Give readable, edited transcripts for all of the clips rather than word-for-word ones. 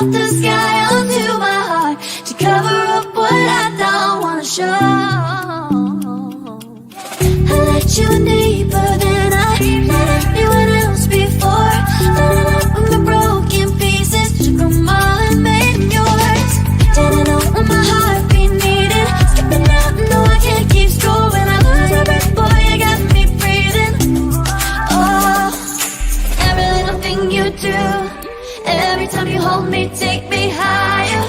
out the sky onto my heart to cover up what I don't wanna show. I let you in deeper than I let anyone else before. Lining up with my broken pieces, took them all and made them yours. Didn't know what my heart be needing, skipping out, no I can't keep score. When I lose my breath, boy, you got me breathing. Oh, every little thing you do, every time you hold me, take me higher,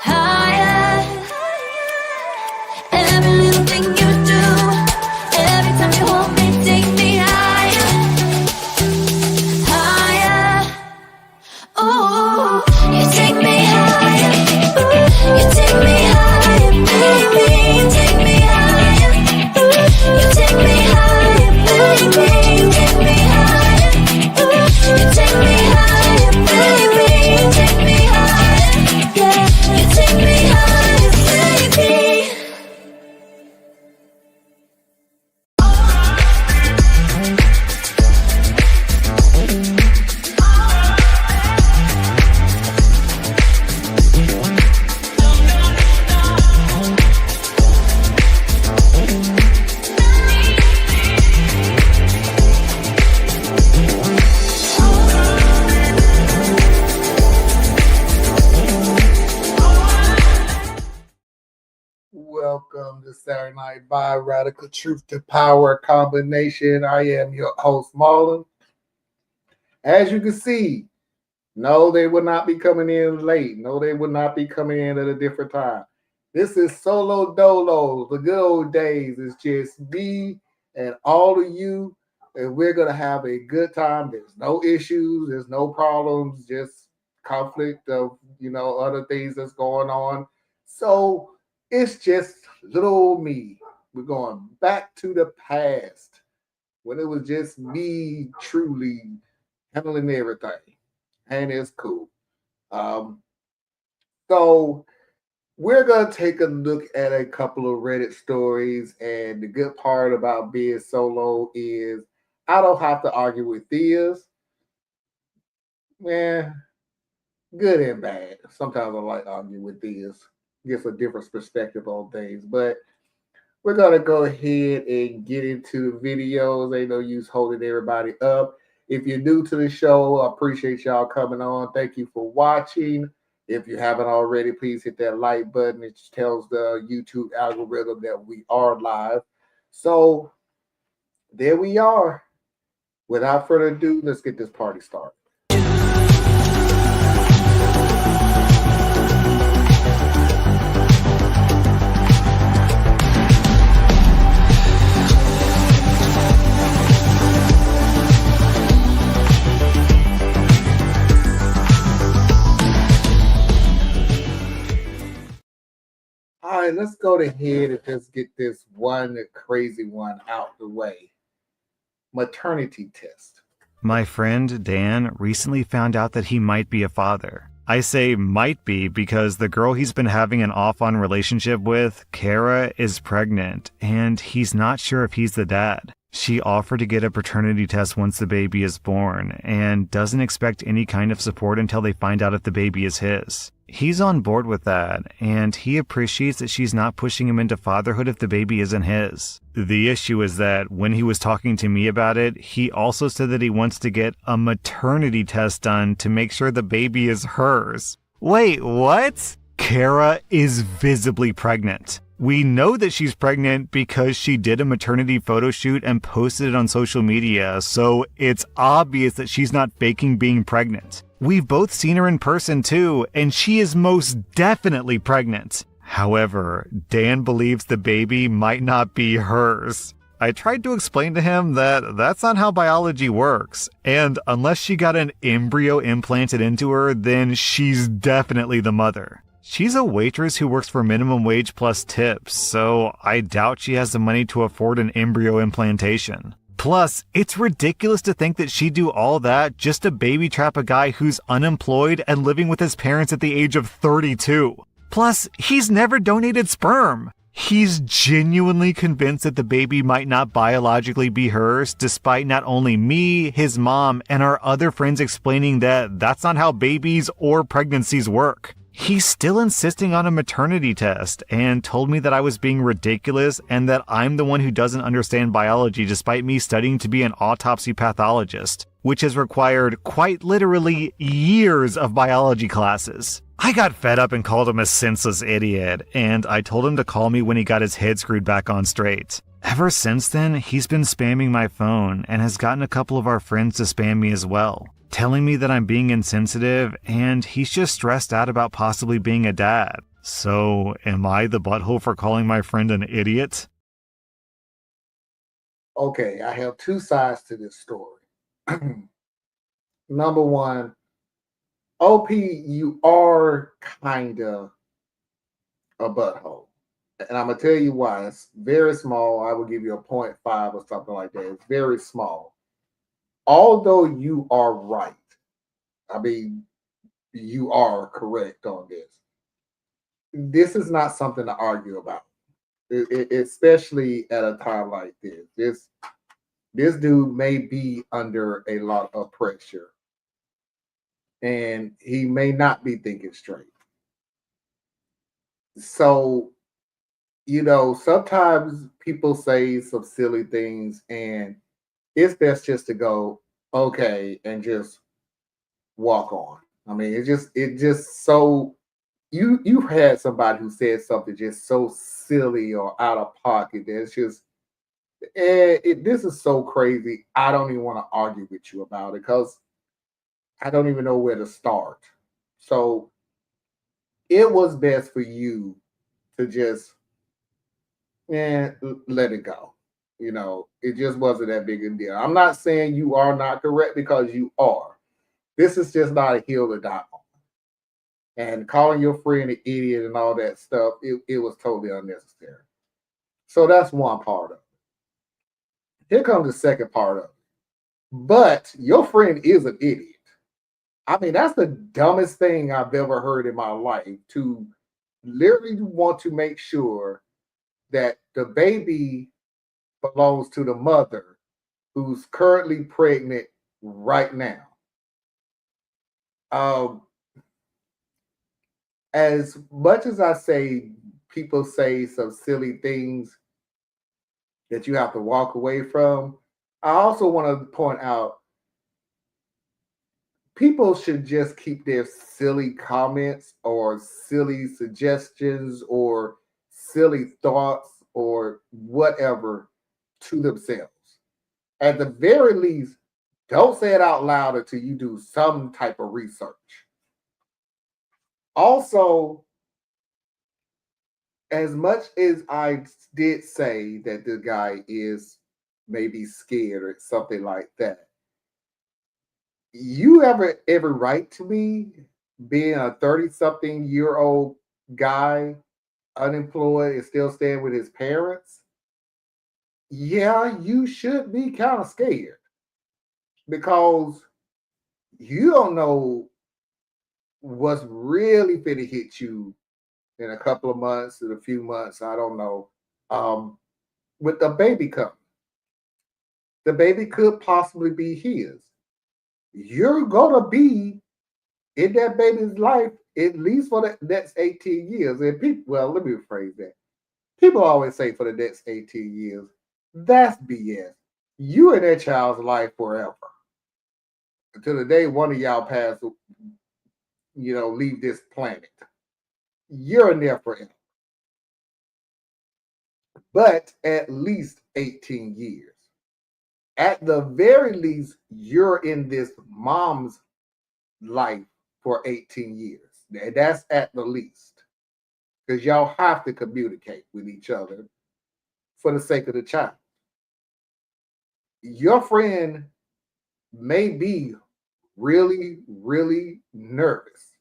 higher. Every little thing you do, every time you hold me, take me higher, higher. Oh, you take me higher, you take me higher, baby, you take me higher, you take me higher, baby, you take me higher, you take me higher, baby, you take me higher, yeah, you take me higher, baby. Welcome to Saturday Night by Radical Truth to Power Combination. I am your host, Marlon. As you can see, no, they will not be coming in late. No, they will not be coming in at a different time. This is Solo Dolo. The good old days. It's just me and all of you, and we're going to have a good time. There's no issues. There's no problems. Just conflict of, other things that's going on. So it's just little old me. We're going back to the past when it was just me truly handling everything. And it's cool. So we're going to take a look at a couple of Reddit stories. And the good part about being solo is I don't have to argue with Theas. Man, good and bad. Sometimes I like arguing with Theas. Gives a different perspective on things, but we're gonna go ahead and get into the videos. Ain't no use holding everybody up. If you're new to the show, I appreciate y'all coming on. Thank you for watching. If you haven't already, please hit that like button. It tells the YouTube algorithm that we are live. So there we are. Without further ado, let's get this party started. All right, let's go ahead and just get this one crazy one out the way. Maternity test. My friend Dan recently found out that he might be a father. I say might be because the girl he's been having an off-on relationship with, Kara, is pregnant, and he's not sure if he's the dad. She offered to get a paternity test once the baby is born, and doesn't expect any kind of support until they find out if the baby is his. He's on board with that, and he appreciates that she's not pushing him into fatherhood if the baby isn't his. The issue is that when he was talking to me about it, he also said that he wants to get a maternity test done to make sure the baby is hers. Wait, what? Kara is visibly pregnant. We know that she's pregnant because she did a maternity photo shoot and posted it on social media, so it's obvious that she's not faking being pregnant. We've both seen her in person too, and she is most definitely pregnant. However, Dan believes the baby might not be hers. I tried to explain to him that that's not how biology works, and unless she got an embryo implanted into her, then she's definitely the mother. She's a waitress who works for minimum wage plus tips, so I doubt she has the money to afford an embryo implantation. Plus, it's ridiculous to think that she'd do all that just to baby trap a guy who's unemployed and living with his parents at the age of 32. Plus, he's never donated sperm. He's genuinely convinced that the baby might not biologically be hers, despite not only me, his mom, and our other friends explaining that that's not how babies or pregnancies work. He's still insisting on a maternity test and told me that I was being ridiculous and that I'm the one who doesn't understand biology despite me studying to be an autopsy pathologist, which has required quite literally years of biology classes. I got fed up and called him a senseless idiot, and I told him to call me when he got his head screwed back on straight. Ever since then, he's been spamming my phone and has gotten a couple of our friends to spam me as well, telling me that I'm being insensitive and he's just stressed out about possibly being a dad. So, am I the butthole for calling my friend an idiot? Okay, I have two sides to this story. Number one, OP, you are kind of a butthole. And I'm going to tell you why. It's very small. I will give you a 0.5 or something like that. It's very small. Although you are right, I mean, you are correct on this. This is not something to argue about, especially at a time like this. This dude may be under a lot of pressure, and he may not be thinking straight. So, sometimes people say some silly things, and it's best just to go, okay, and just walk on. I mean, it just so you've had somebody who said something just so silly or out of pocket that it's just this is so crazy. I don't even want to argue with you about it because I don't even know where to start. So it was best for you to just let it go. It just wasn't that big a deal. I'm not saying you are not correct because you are. This is just not a hill to die on. And calling your friend an idiot and all that stuff, it was totally unnecessary. So that's one part of it. Here comes the second part of it. But your friend is an idiot. I mean, that's the dumbest thing I've ever heard in my life, to literally want to make sure that the baby belongs to the mother who's currently pregnant right now. As much as I say people say some silly things that you have to walk away from, I also want to point out people should just keep their silly comments or silly suggestions or silly thoughts or whatever to themselves. At the very least, don't say it out loud until you do some type of research. Also, as much as I did say that the guy is maybe scared or something like that, you have every right to me being a 30-something-year-old guy, unemployed, and still staying with his parents. Yeah, you should be kind of scared because you don't know what's really going to hit you in a couple of months, in a few months, I don't know. With the baby coming, the baby could possibly be his. You're gonna be in that baby's life at least for the next 18 years. And people, well, let me rephrase that. People always say for the next 18 years. That's BS. You in that child's life forever. Until the day one of y'all pass, leave this planet. You're in there forever. But at least 18 years. At the very least, you're in this mom's life for 18 years. That's at the least. Because y'all have to communicate with each other for the sake of the child. Your friend may be really, really nervous,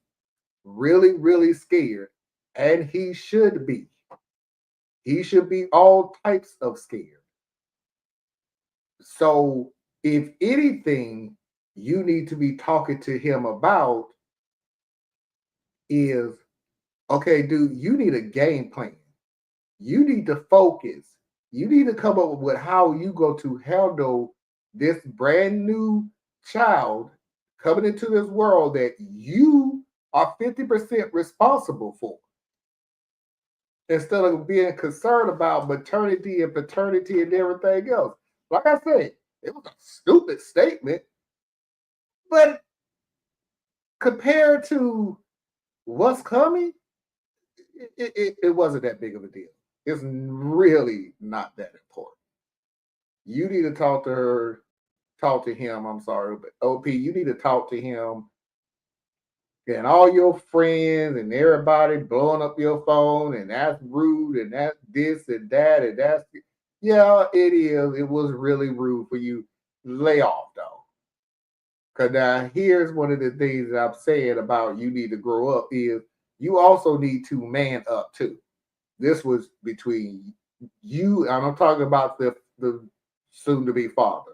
really, really scared, and he should be. He should be all types of scared. So, if anything, you need to be talking to him about is, okay, dude, you need a game plan. You need to focus. You need to come up with how you go to handle this brand new child coming into this world that you are 50% responsible for. Instead of being concerned about maternity and paternity and everything else. Like I said, it was a stupid statement, but compared to what's coming, it wasn't that big of a deal. It's really not that important. You need to talk to him. I'm sorry, but OP, you need to talk to him and all your friends and everybody blowing up your phone and that's rude and that's this and that and that's yeah, it is. It was really rude for you. Lay off though. Cause now here's one of the things that I'm saying about you need to grow up is you also need to man up too. This was between you, and I'm talking about the soon to be father.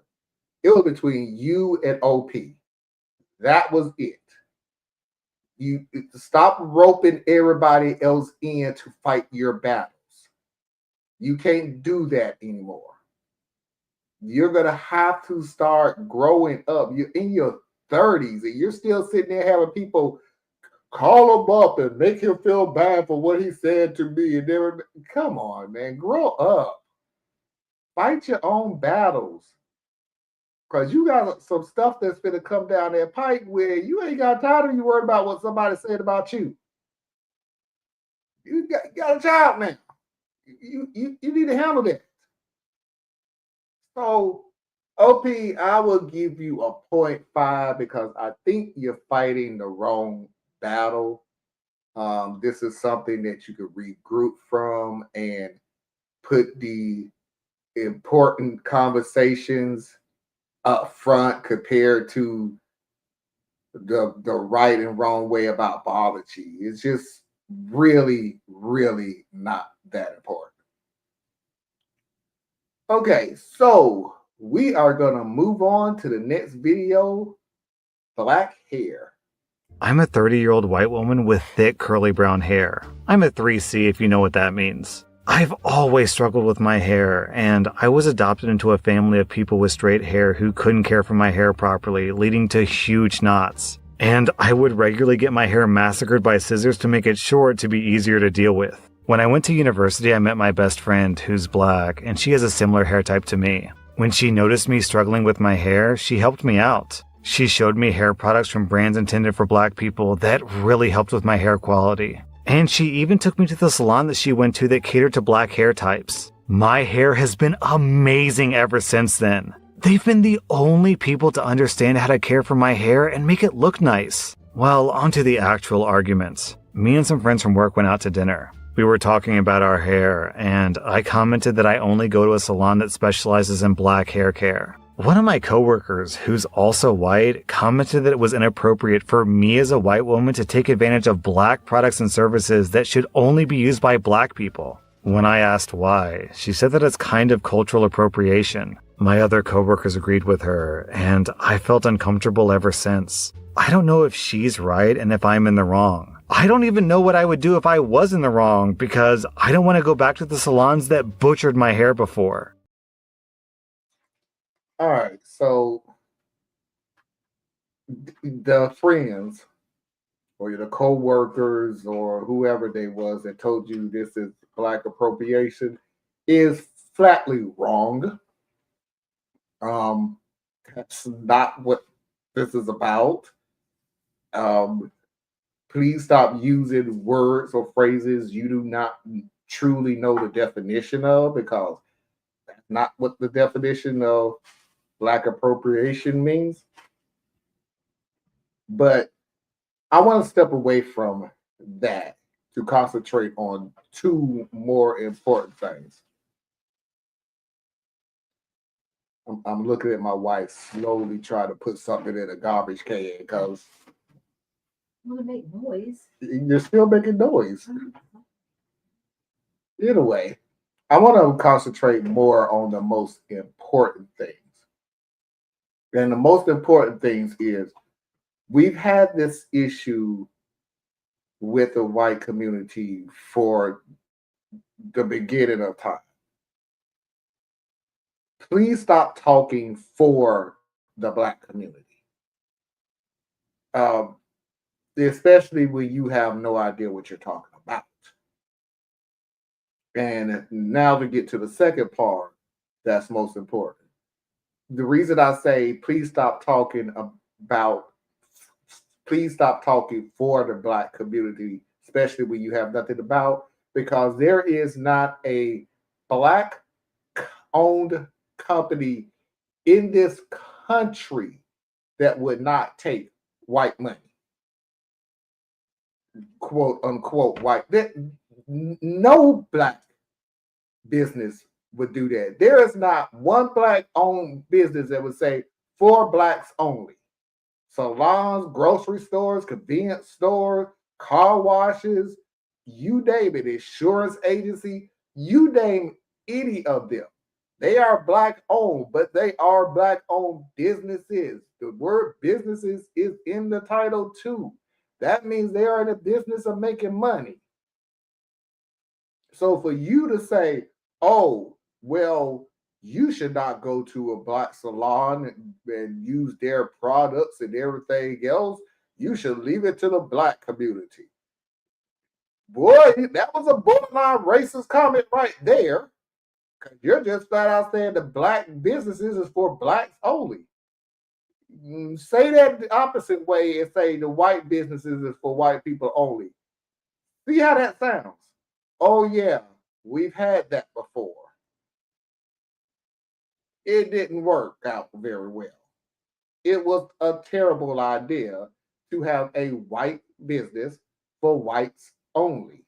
It was between you and OP. That was it. You stop roping everybody else in to fight your battles. You can't do that anymore. You're gonna have to start growing up. You're in your 30s and you're still sitting there having people call him up and make him feel bad for what he said to me. And then, come on, man, grow up. Fight your own battles. Because you got some stuff that's going to come down that pipe where you ain't got time to be worried about what somebody said about you. You got a child now. You need to handle that. So, OP, I will give you a 0.5 because I think you're fighting the wrong battle. This is something that you could regroup from and put the important conversations up front compared to the right and wrong way about biology. It's just really, really not that important. Okay, so we are gonna move on to the next video. Black hair. I'm a 30-year-old white woman with thick curly brown hair. I'm a 3C if you know what that means. I've always struggled with my hair, and I was adopted into a family of people with straight hair who couldn't care for my hair properly, leading to huge knots. And I would regularly get my hair massacred by scissors to make it short to be easier to deal with. When I went to university, I met my best friend, who's black, and she has a similar hair type to me. When she noticed me struggling with my hair, she helped me out. She showed me hair products from brands intended for black people that really helped with my hair quality. And she even took me to the salon that she went to that catered to black hair types. My hair has been amazing ever since then. They've been the only people to understand how to care for my hair and make it look nice. Well, onto the actual arguments. Me and some friends from work went out to dinner. We were talking about our hair, and I commented that I only go to a salon that specializes in black hair care. One of my coworkers, who's also white, commented that it was inappropriate for me as a white woman to take advantage of black products and services that should only be used by black people. When I asked why, she said that it's kind of cultural appropriation. My other coworkers agreed with her, and I felt uncomfortable ever since. I don't know if she's right and if I'm in the wrong. I don't even know what I would do if I was in the wrong because I don't want to go back to the salons that butchered my hair before. All right, so the friends or the co-workers or whoever they was that told you this is black appropriation is flatly wrong. That's not what this is about. Please stop using words or phrases you do not truly know the definition of because that's not what the definition of black appropriation means. But I want to step away from that to concentrate on two more important things. I'm looking at my wife slowly try to put something in a garbage can because I want to make noise. you're still making noise. Either way, I want to concentrate more on the most important things. And the most important things is we've had this issue with the white community for the beginning of time. Please stop talking for the Black community, um, especially when you have no idea what you're talking about. And now to get to the second part, that's most important. The reason I say please stop talking about, please stop talking for the Black community, especially when you have nothing about, because there is not a Black owned company in this country that would not take white money, quote unquote white. No Black business would do that. There is not one Black owned business that would say for Blacks only. Salons, grocery stores, convenience stores, car washes, you name it, insurance agency, you name any of them. They are Black owned, but they are Black owned businesses. The word businesses is in the title too. That means they are in the business of making money. So for you to say, oh, well, you should not go to a Black salon and use their products and everything else. You should leave it to the Black community. Boy, that was a borderline racist comment right there. Because you're just flat out saying the Black businesses is for Blacks only. Say that the opposite way and say the white businesses is for white people only. See how that sounds? Oh, yeah, we've had that before. It didn't work out very well. It was a terrible idea to have a white business for whites only.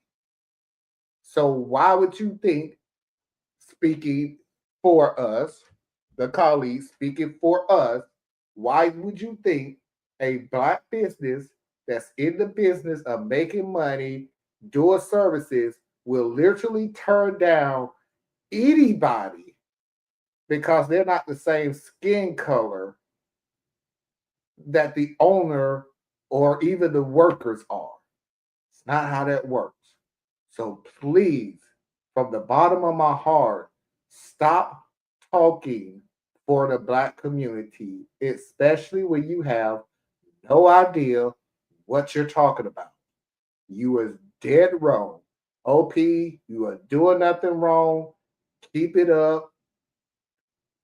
So why would you think, speaking for us, the colleagues speaking for us, why would you think a Black business that's in the business of making money, doing services, will literally turn down anybody because they're not the same skin color that the owner or even the workers are? It's not how that works. So please, from the bottom of my heart, stop talking for the Black community, especially when you have no idea what you're talking about. You was dead wrong. OP, you are doing nothing wrong. Keep it up.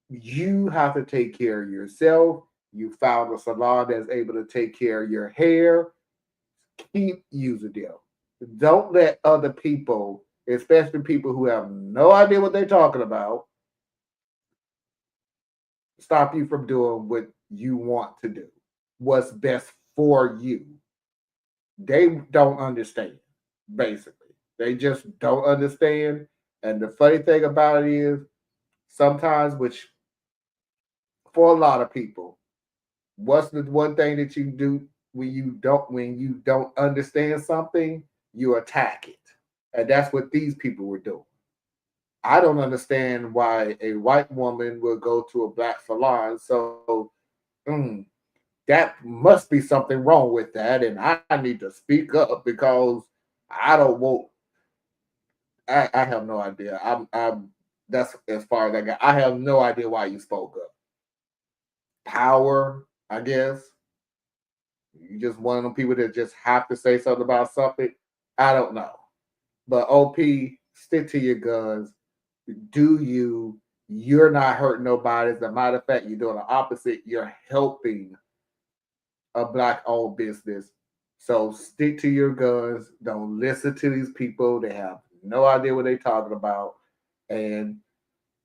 You have to take care of yourself. You found a salon that's able to take care of your hair. Keep using them. Don't let other people, especially people who have no idea what they're talking about, stop you from doing what you want to do, what's best for you. They don't understand, basically. They just don't understand. And the funny thing about it is, sometimes, which for a lot of people, what's the one thing that you do when you don't understand something? You attack it. And that's what these people were doing. I don't understand why a white woman will go to a Black salon. So that must be something wrong with that. And I need to speak up because I don't want, I have no idea. I'm that's as far as I got. I have no idea why you spoke up. Power, I guess. You just one of them people that just have to say something about something. I don't know. But OP, stick to your guns. Do you? You're not hurting nobody. As a matter of fact, you're doing the opposite. You're helping a Black owned business. So stick to your guns. Don't listen to these people. They have no idea what they're talking about. And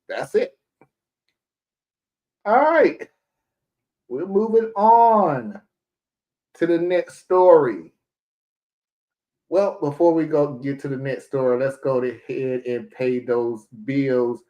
that's it. All right. We're moving on to the next story. Well, before we go get to the next story, let's go ahead and pay those bills.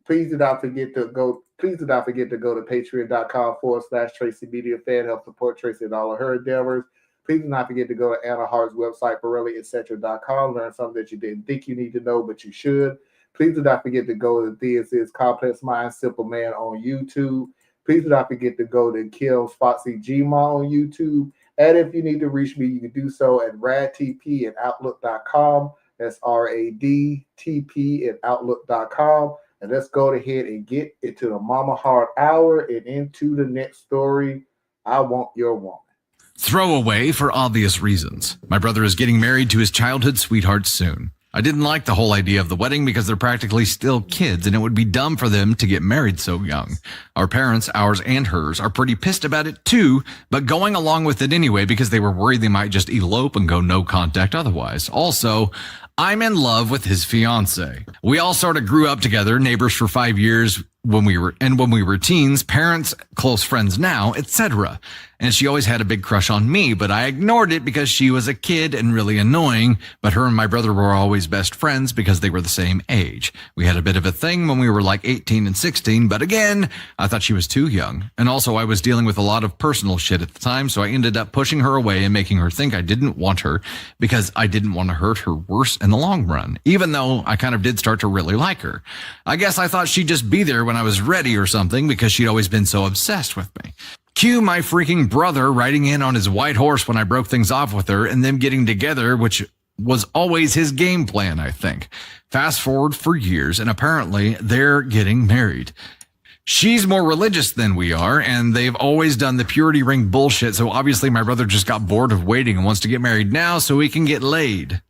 Please do not forget to go. Please do not forget to go to patreon.com/Tracy Media Fan. Help support Tracy and all of her endeavors. Please do not forget to go to Anna Hart's website, BorelliEtc.com. Learn something that you didn't think you need to know, but you should. Please do not forget to go to Thea's Complex Mind, Simple Man on YouTube. Please do not forget to go to Kim's Foxy Gma on YouTube. And if you need to reach me, you can do so at RTTP at Outlook.com. That's RADTP at Outlook.com. And let's go ahead and get into the Mama Heart Hour and into the next story. I Want Your Woman. Throwaway for obvious reasons. My brother is getting married to his childhood sweetheart soon. I didn't like the whole idea of the wedding because they're practically still kids and it would be dumb for them to get married so young. Our parents, ours and hers, are pretty pissed about it too, but going along with it anyway because they were worried they might just elope and go no contact otherwise. Also, I'm in love with his fiance. We all sort of grew up together, neighbors for 5 years when we were teens, parents, close friends now, etc. And she always had a big crush on me, but I ignored it because she was a kid and really annoying. But her and my brother were always best friends because they were the same age. We had a bit of a thing when we were like 18 and 16, but again, I thought she was too young. And also I was dealing with a lot of personal shit at the time, so I ended up pushing her away and making her think I didn't want her because I didn't want to hurt her worse in the long run, even though I kind of did start to really like her. I guess I thought she'd just be there when I was ready or something because she'd always been so obsessed with me. Cue my freaking brother riding in on his white horse when I broke things off with her and them getting together, which was always his game plan, I think. Fast forward for years, and apparently they're getting married. She's more religious than we are, and they've always done the purity ring bullshit, so obviously my brother just got bored of waiting and wants to get married now so he can get laid.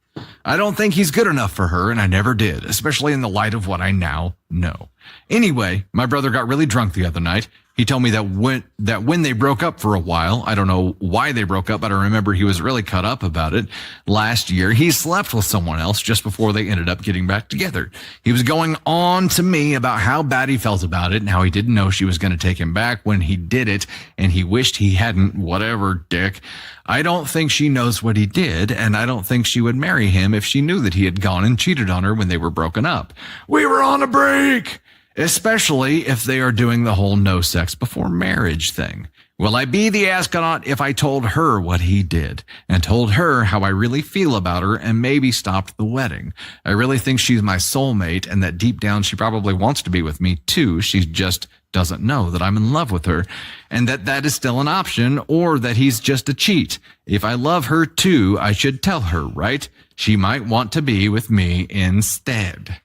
I don't think he's good enough for her, and I never did, especially in the light of what I now know. Anyway, my brother got really drunk the other night. He told me that when they broke up for a while, I don't know why they broke up, but I remember he was really cut up about it. Last year, he slept with someone else just before they ended up getting back together. He was going on to me about how bad he felt about it and how he didn't know she was going to take him back when he did it, and he wished he hadn't, whatever, dick. I don't think she knows what he did, and I don't think she would marry him if she knew that he had gone and cheated on her when they were broken up. We were on a break! Especially if they are doing the whole no sex before marriage thing. Will I be the astronaut if I told her what he did and told her how I really feel about her and maybe stopped the wedding? I really think she's my soulmate and that deep down she probably wants to be with me too. She just doesn't know that I'm in love with her and that is still an option, or that he's just a cheat. If I love her too, I should tell her, right? She might want to be with me instead.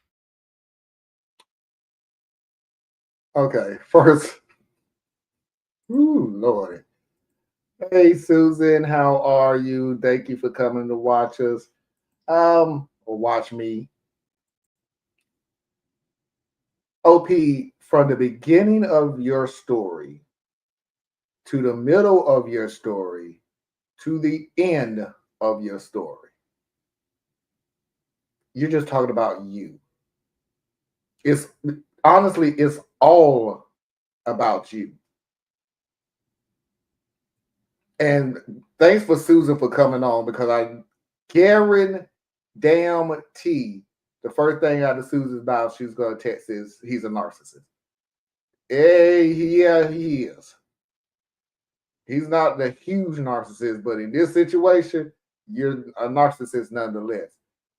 Okay, first, ooh, Lord. Hey, Susan, how are you? Thank you for coming to watch us, or watch me. OP, from the beginning of your story to the middle of your story to the end of your story, you're just talking about you. It's honestly, it's all about you. And thanks for Susan for coming on, because I guarantee the first thing out of Susan's mouth she's going to text is he's a narcissist. Hey, yeah, he is. He's not the huge narcissist, but in this situation, you're a narcissist nonetheless.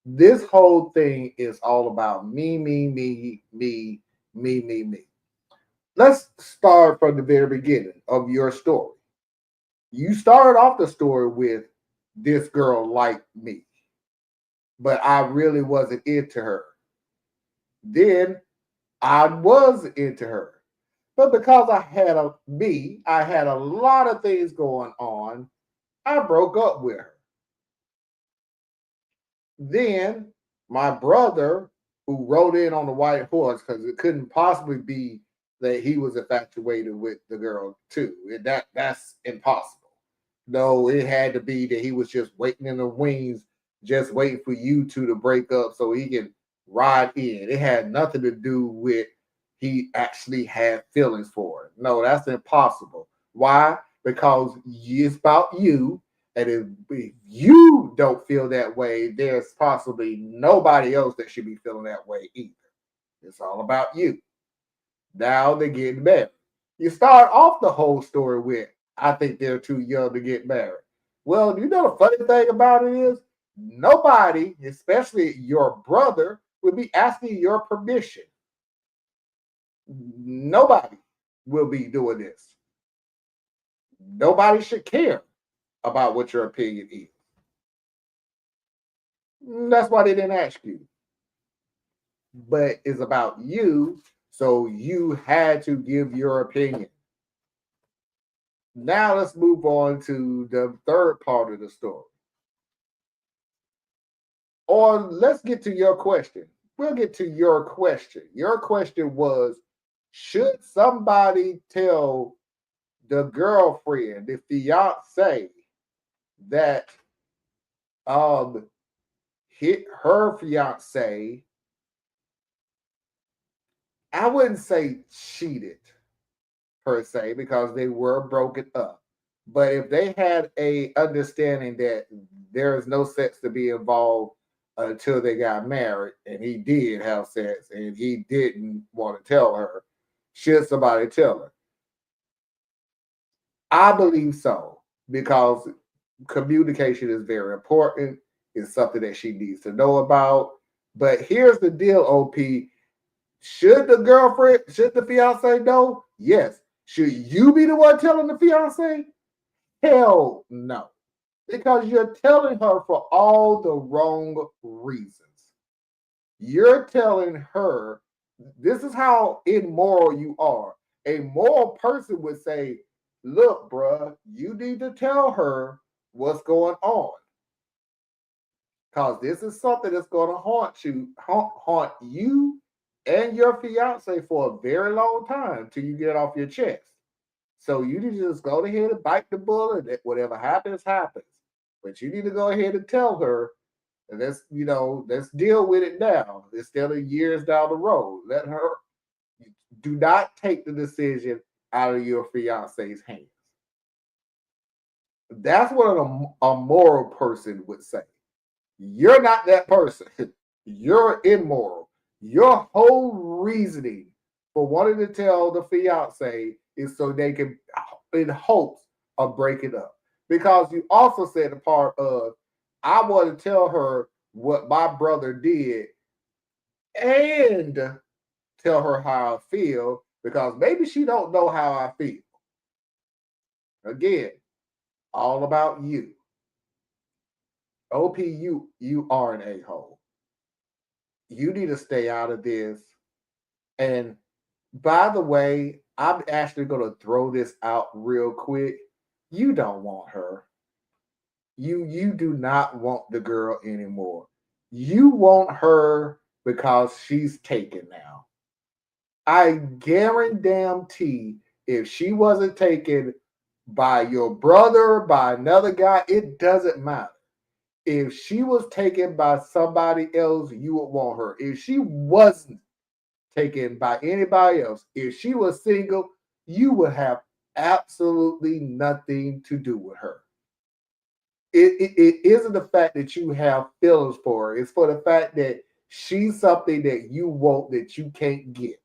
This whole thing is all about me. Let's start from the very beginning of your story. You started off the story with this girl liked me, but I really wasn't into her. Then I was into her. But because I had a lot of things going on, I broke up with her. Then my brother, who rode in on the white horse, because it couldn't possibly be that he was infatuated with the girl too. That's impossible. No, it had to be that he was just waiting in the wings, just waiting for you two to break up so he can ride in. It had nothing to do with he actually had feelings for her. No, that's impossible. Why? Because it's about you. And if you don't feel that way, there's possibly nobody else that should be feeling that way either. It's all about you. Now they're getting married. You start off the whole story with, I think they're too young to get married. Well, you know the funny thing about it is, nobody, especially your brother, would be asking your permission. Nobody will be doing this. Nobody should care about what your opinion is. That's why they didn't ask you. But it's about you, so you had to give your opinion. Now let's move on to the third part of the story. Or let's get to your question. We'll get to your question. Your question was, should somebody tell the girlfriend, the fiance, that her fiance, I wouldn't say cheated per se, because they were broken up. But if they had a understanding that there is no sex to be involved until they got married, and he did have sex and he didn't want to tell her, should somebody tell her? I believe so, because communication is very important. It's something that she needs to know about. But here's the deal, OP. Should the fiance know? Yes. Should you be the one telling the fiance? Hell no. Because you're telling her for all the wrong reasons. You're telling her, this is how immoral you are. A moral person would say, look, bruh, you need to tell her what's going on. Because this is something that's going to haunt you and your fiance for a very long time till you get it off your chest. So you need to just go ahead and bite the bullet. That whatever happens, happens. But you need to go ahead and tell her, and let's deal with it now instead of years down the road. Let her, do not take the decision out of your fiance's hands. That's what a moral person would say. You're not that person. You're immoral. Your whole reasoning for wanting to tell the fiance is so they can, in hopes of breaking up. Because you also said the part of, I want to tell her what my brother did and tell her how I feel, because maybe she don't know how I feel. Again, all about you. OP, you are an a-hole. You need to stay out of this. And by the way, I'm actually going to throw this out real quick. You don't want her. You do not want the girl anymore. You want her because she's taken now. I guarantee if she wasn't taken by your brother, by another guy, it doesn't matter. If she was taken by somebody else, you would want her. If she wasn't taken by anybody else, if she was single, you would have absolutely nothing to do with her. It isn't the fact that you have feelings for her. It's for the fact that she's something that you want that you can't get.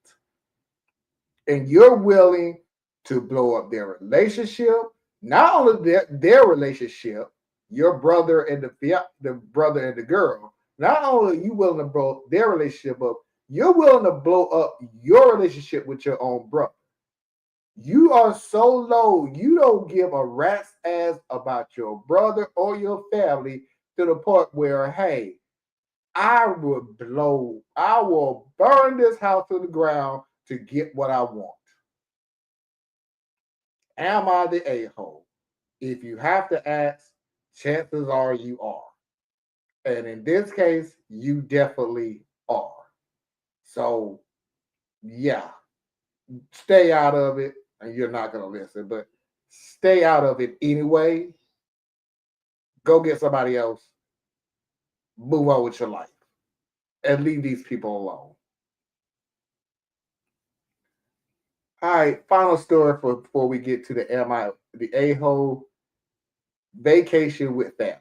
And you're willing to blow up their relationship, not only their relationship, your brother and the brother and the girl. Not only are you willing to blow their relationship up, you're willing to blow up your relationship with your own brother. You are so low, you don't give a rat's ass about your brother or your family to the point where, hey, I will burn this house to the ground to get what I want. Am I the a-hole? If you have to ask, chances are you are. And in this case, you definitely are. So, yeah, stay out of it. And you're not going to listen, but stay out of it anyway. Go get somebody else. Move on with your life. And leave these people alone. All right, final story before we get to the a-hole. Vacation with family.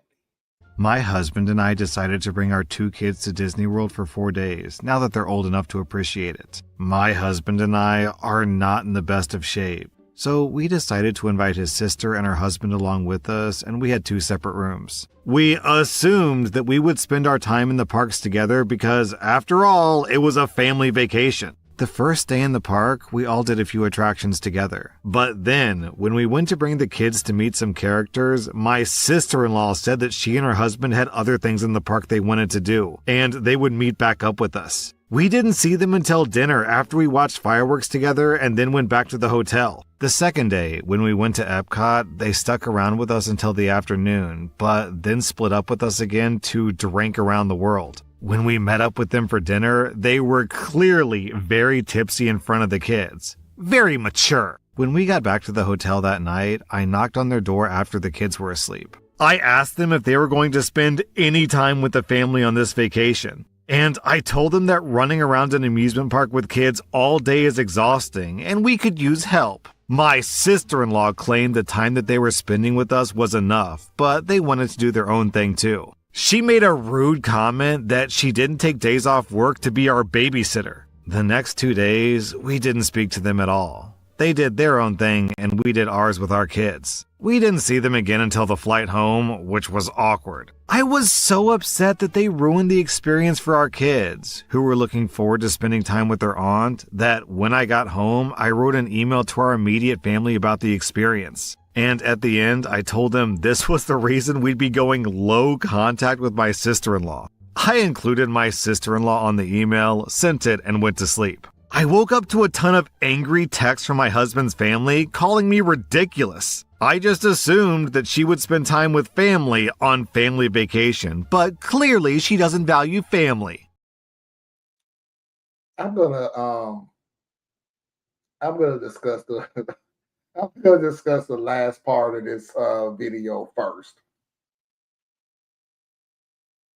My husband and I decided to bring our 2 kids to Disney World for 4 days, now that they're old enough to appreciate it. My husband and I are not in the best of shape, so we decided to invite his sister and her husband along with us, and we had 2 separate rooms. We assumed that we would spend our time in the parks together because, after all, it was a family vacation. The first day in the park, we all did a few attractions together. But then, when we went to bring the kids to meet some characters, my sister-in-law said that she and her husband had other things in the park they wanted to do, and they would meet back up with us. We didn't see them until dinner after we watched fireworks together and then went back to the hotel. The second day, when we went to Epcot, they stuck around with us until the afternoon, but then split up with us again to drink around the world. When we met up with them for dinner, they were clearly very tipsy in front of the kids. Very mature. When we got back to the hotel that night, I knocked on their door after the kids were asleep. I asked them if they were going to spend any time with the family on this vacation. And I told them that running around an amusement park with kids all day is exhausting and we could use help. My sister-in-law claimed the time that they were spending with us was enough, but they wanted to do their own thing too. She made a rude comment that she didn't take days off work to be our babysitter. The next 2 days, we didn't speak to them at all. They did their own thing and we did ours with our kids. We didn't see them again until the flight home, which was awkward. I was so upset that they ruined the experience for our kids, who were looking forward to spending time with their aunt, that when I got home, I wrote an email to our immediate family about the experience. And at the end, I told them this was the reason we'd be going low contact with my sister-in-law. I included my sister-in-law on the email, sent it, and went to sleep. I woke up to a ton of angry texts from my husband's family calling me ridiculous. I just assumed that she would spend time with family on family vacation, but clearly she doesn't value family. I'm gonna discuss the I'm gonna discuss the last part of this video first.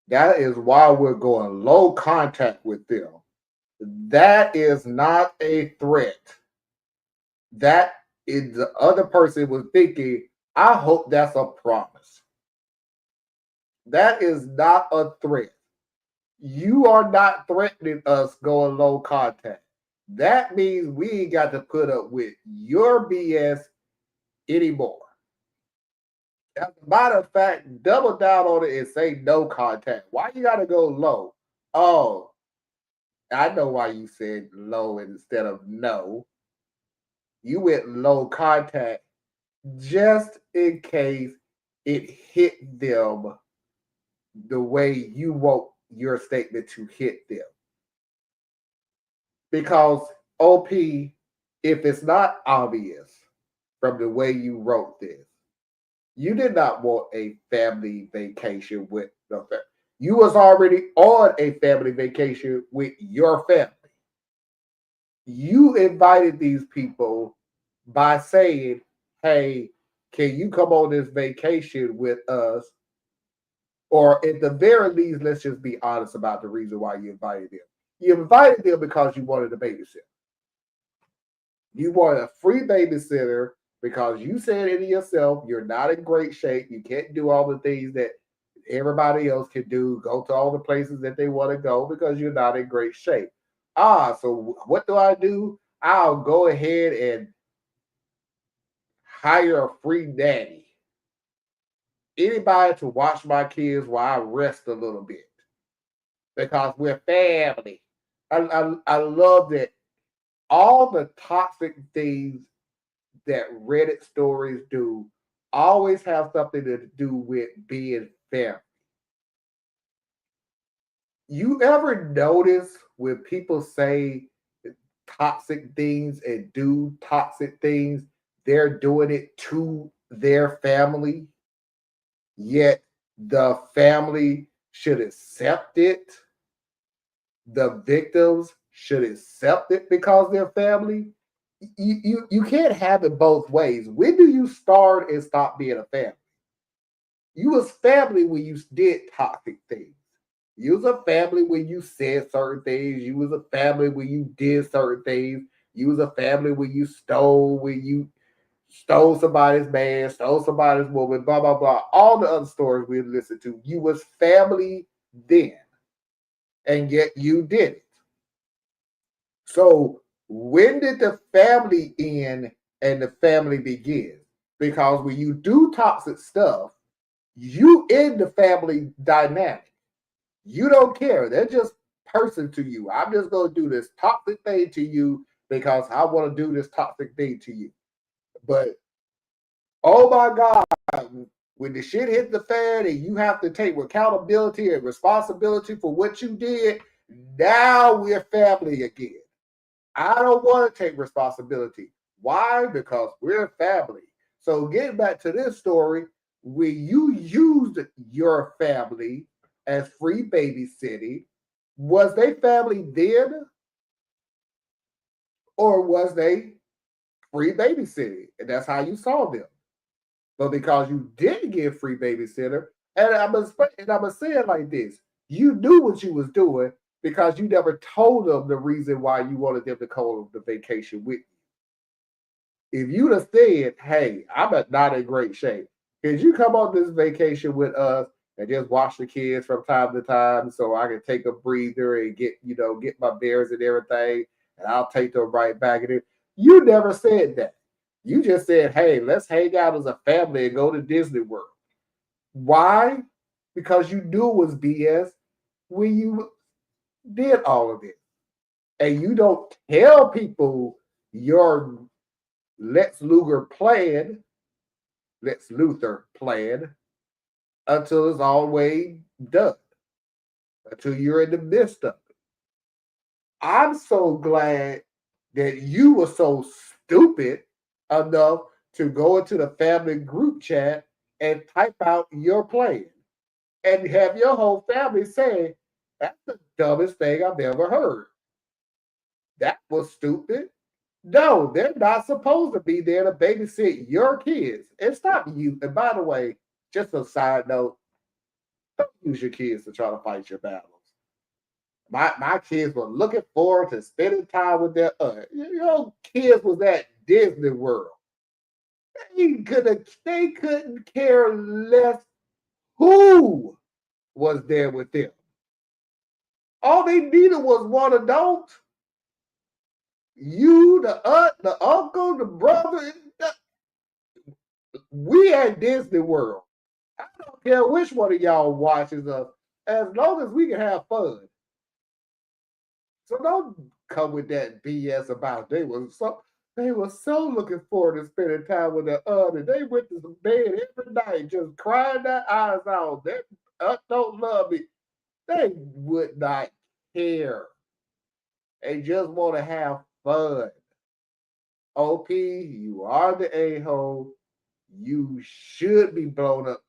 That is why we're going low contact with them. That is not a threat. That is the other person was thinking, I hope that's a promise. That is not a threat. You are not threatening us going low contact. That means we ain't got to put up with your BS anymore. As a matter of fact, double down on it and say no contact. Why you got to go low? Oh, I know why you said low instead of no. You went low contact just in case it hit them the way you want your statement to hit them. Because OP, if it's not obvious from the way you wrote this, you did not want a family vacation with the family. You was already on a family vacation with your family. You invited these people by saying, hey, can you come on this vacation with us? Or at the very least, let's just be honest about the reason why you invited them. You invited them because you wanted a babysitter. You wanted a free babysitter because you said it yourself, you're not in great shape. You can't do all the things that everybody else can do, go to all the places that they want to go because you're not in great shape. So what do? I'll go ahead and hire a free nanny. Anybody to watch my kids while I rest a little bit. Because we're family. I love that all the toxic things that Reddit stories do always have something to do with being family. You ever notice when people say toxic things and do toxic things, they're doing it to their family, yet the family should accept it? The victims should accept it because they're family? You can't have it both ways. When do you start and stop being a family? You was family when you did toxic things. You was a family when you said certain things. You was a family when you did certain things. You was a family when you stole somebody's man, stole somebody's woman, blah, blah, blah. All the other stories we listened to. You was family then. And yet you did it. So when did the family end and the family begin? Because when you do toxic stuff, you end the family dynamic. You don't care. They're just person to you. I'm just going to do this toxic thing to you because I want to do this toxic thing to you. But, oh my God, when the shit hits the fan and you have to take accountability and responsibility for what you did, now we're family again. I don't want to take responsibility. Why? Because we're family. So getting back to this story, when you used your family as free babysitting, was they family then? Or was they free babysitting? And that's how you saw them. But because you didn't get free babysitter, and I'm gonna say it like this: you knew what you was doing because you never told them the reason why you wanted them to go on the vacation with you. If you'd have said, "Hey, I'm not in great shape. Could you come on this vacation with us and just watch the kids from time to time so I can take a breather and get my bears and everything, and I'll take them right back in it." You never said that. You just said, "Hey, let's hang out as a family and go to Disney World." Why? Because you knew it was BS when you did all of it. And you don't tell people your Lex Luthor plan until it's all the way done, until you're in the midst of it. I'm so glad that you were so stupid enough to go into the family group chat and type out your plan and have your whole family say, "That's the dumbest thing I've ever heard. That was stupid." No, they're not supposed to be there to babysit your kids. It's not you. And by the way, just a side note, don't use your kids to try to fight your battles. My kids were looking forward to spending time with their aunt. Your kids was at Disney World. They couldn't care less who was there with them. All they needed was one adult. You, the aunt, the uncle, the brother. We at Disney World. I don't care which one of y'all watches us, as long as we can have fun. So don't come with that BS about they were so looking forward to spending time with their aunt, and they went to bed every night just crying their eyes out. Their aunt don't love me. They would not care. They just want to have fun. OP, you are the a-hole. You should be blown up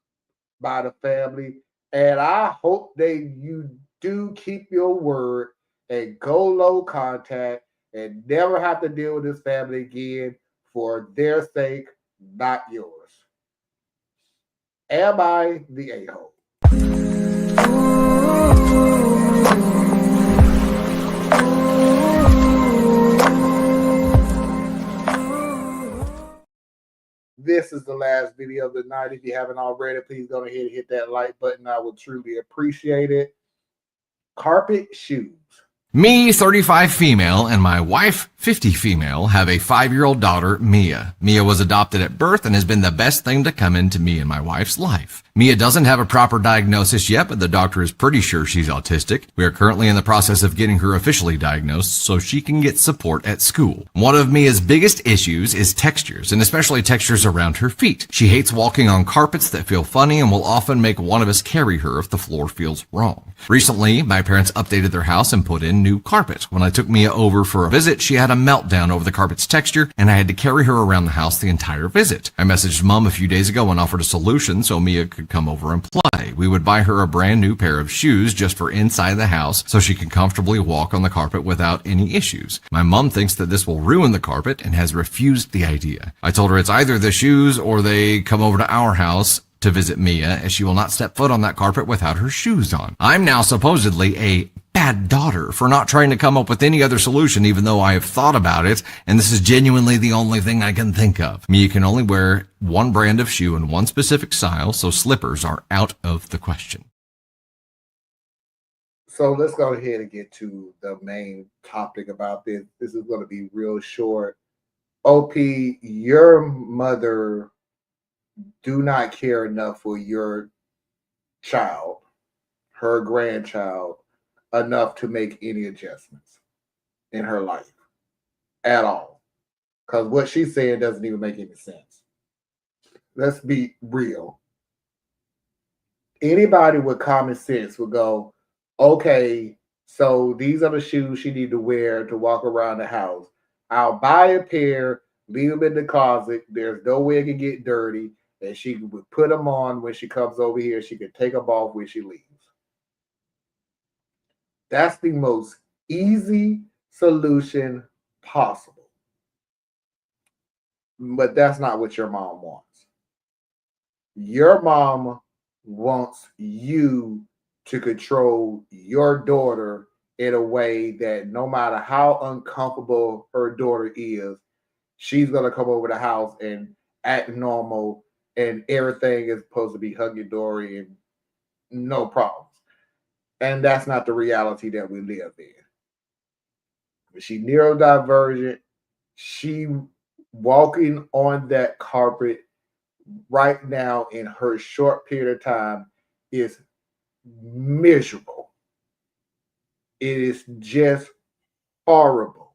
by the family. And I hope you do keep your word and go low contact and never have to deal with this family again for their sake, not yours. Am I the a-hole? This is the last video of the night. If you haven't already, please go ahead and hit that like button. I would truly appreciate it. Carpet shoes. Me, 35 female, and my wife, 50 female, have a 5-year-old daughter, Mia. Mia was adopted at birth and has been the best thing to come into me and my wife's life. Mia doesn't have a proper diagnosis yet, but the doctor is pretty sure she's autistic. We are currently in the process of getting her officially diagnosed so she can get support at school. One of Mia's biggest issues is textures, and especially textures around her feet. She hates walking on carpets that feel funny and will often make one of us carry her if the floor feels wrong. Recently, my parents updated their house and put in new carpet. When I took Mia over for a visit, she had a meltdown over the carpet's texture, and I had to carry her around the house the entire visit. I messaged Mom a few days ago and offered a solution so Mia could come over and play. We would buy her a brand new pair of shoes just for inside the house so she can comfortably walk on the carpet without any issues. My mom thinks that this will ruin the carpet and has refused the idea. I told her it's either the shoes or they come over to our house to visit Mia, as she will not step foot on that carpet without her shoes on. I'm now supposedly a bad daughter for not trying to come up with any other solution, even though I have thought about it, and this is genuinely the only thing I can think of. Mia can only wear one brand of shoe in one specific style, so slippers are out of the question. So let's go ahead and get to the main topic about this. This is going to be real short. OP, your mother do not care enough for your child, her grandchild, enough to make any adjustments in her life at all. Because what she's saying doesn't even make any sense. Let's be real. Anybody with common sense would go, okay, so these are the shoes she need to wear to walk around the house. I'll buy a pair, leave them in the closet. There's no way it can get dirty. And she would put them on when she comes over here. She could take them off when she leaves. That's the most easy solution possible. But that's not what your mom wants. Your mom wants you to control your daughter in a way that no matter how uncomfortable her daughter is, she's going to come over the house and act normal and everything is supposed to be hunky-dory and no problems. And that's not the reality that we live in. She neurodivergent. She walking on that carpet right now in her short period of time is miserable. It is just horrible.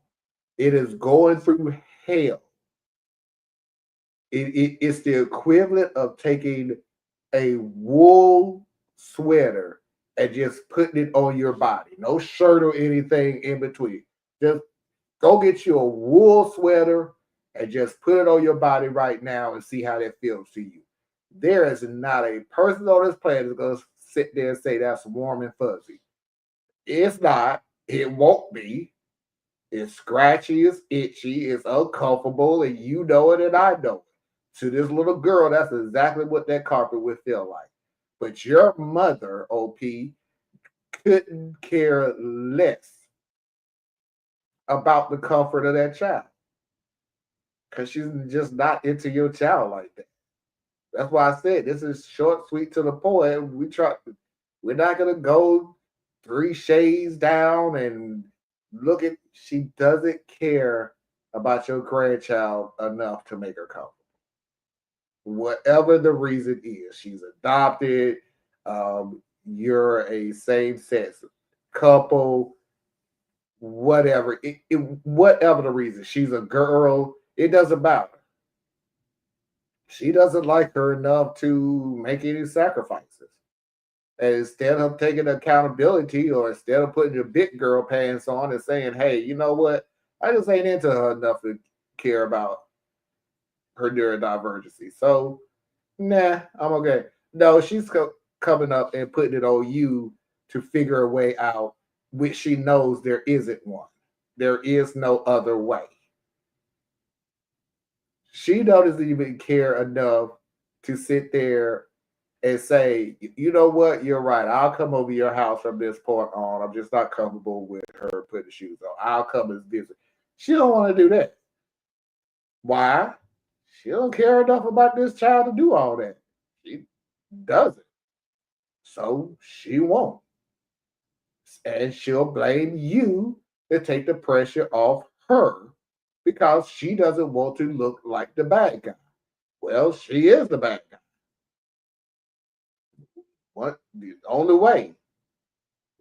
It is going through hell. It's the equivalent of taking a wool sweater and just putting it on your body. No shirt or anything in between. Just go get you a wool sweater and just put it on your body right now and see how that feels to you. There is not a person on this planet that's going to sit there and say that's warm and fuzzy. It's not. It won't be. It's scratchy, it's itchy, it's uncomfortable, and you know it and I know it. To this little girl, that's exactly what that carpet would feel like. But your mother, OP, couldn't care less about the comfort of that child. Because she's just not into your child like that. That's why I said this is short, sweet, to the point. We're not gonna go 3 shades down and look at. She doesn't care about your grandchild enough to make her comfortable. Whatever the reason is, she's adopted. You're a same-sex couple. Whatever whatever the reason, she's a girl. It doesn't matter. She doesn't like her enough to make any sacrifices. And instead of taking accountability or instead of putting your big girl pants on and saying, hey, you know what? I just ain't into her enough to care about her neurodivergency. So, nah, I'm okay. No, she's coming up and putting it on you to figure a way out, which she knows there isn't one. There is no other way. She doesn't even care enough to sit there and say, you know what, you're right. I'll come over your house from this point on. I'm just not comfortable with her putting shoes on. I'll come and visit. She don't want to do that. Why? She don't care enough about this child to do all that. She doesn't. So she won't. And she'll blame you to take the pressure off her because she doesn't want to look like the bad guy. Well, she is the bad guy. What the only way?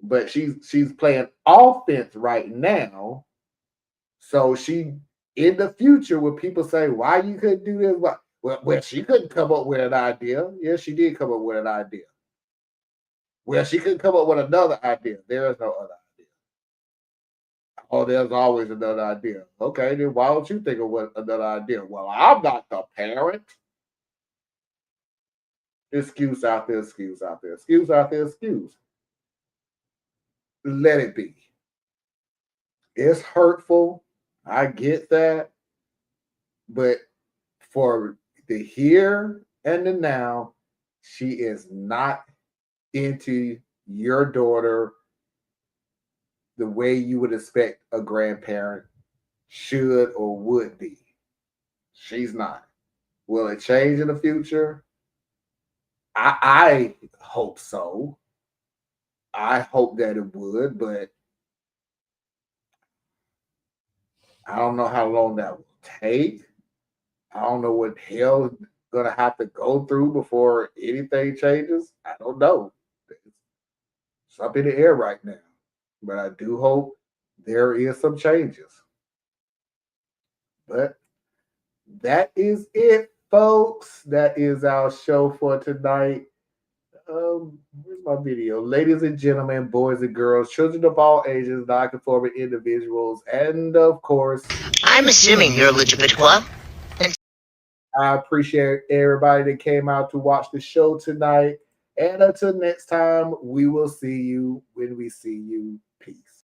But she's playing offense right now. So she in the future, when people say, why you couldn't do this? Well, she couldn't come up with an idea. Yes, she did come up with an idea. Well, she couldn't come up with another idea. There is no other idea. Oh, there's always another idea. Okay, then why don't you think of another idea? Well, I'm not the parent. Excuse out there, excuse out there, excuse out there, excuse. Let it be. It's hurtful. I get that. But for the here and the now, she is not into your daughter the way you would expect a grandparent should or would be. She's not. Will it change in the future? I hope so. I hope that it would, but I don't know how long that will take. I don't know what hell is going to have to go through before anything changes. I don't know. It's up in the air right now. but I do hope there is some changes. But that is it, folks. That is our show for tonight. Where's my video? Ladies and gentlemen, boys and girls, children of all ages, non-conforming individuals, and of course, I'm assuming you're LGBTQ. I appreciate everybody that came out to watch the show tonight. And until next time, we will see you when we see you. Peace.